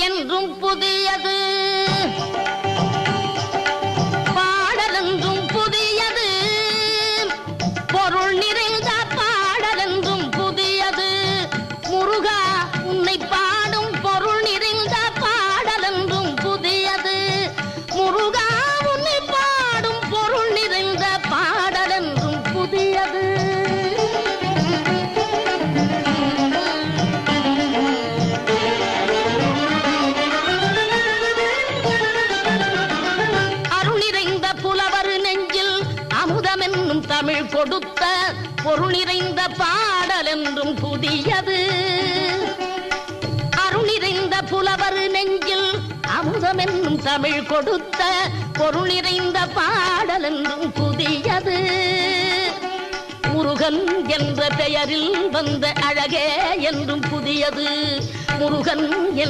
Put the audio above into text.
என்றும் புதியது, பாடலென்றும் புதியது, பொருள் நிறைந்த பாடலென்றும் புதியது. முருகா உன்னை பாடும் பொருள் நிறைந்த பாடலென்றும் புதியது. முருகா உன்னை பாடும் பொருள் நிறைந்த பாடலென்றும் புதியது. தமிழ் கொடுத்த பொருள் நிறைந்த பாடல் என்றும் புதியது. அருள் நிறைந்த புலவர் நெஞ்சில் அமுதம் என்னும் தமிழ் கொடுத்த பொருள் நிறைந்த பாடல் என்றும் புதியது. முருகன் என்ற பெயரில் வந்த அழகே என்றும் புதியது. முருகன்